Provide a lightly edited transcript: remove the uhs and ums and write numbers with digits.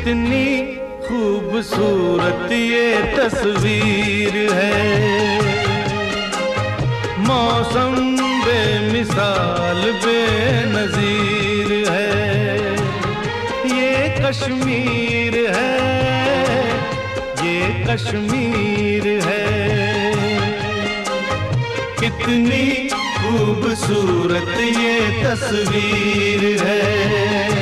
कितनी खूबसूरत ये तस्वीर है। मौसम बेमिसाल बेनज़ीर है। ये कश्मीर है, ये कश्मीर है। कितनी खूबसूरत ये तस्वीर है।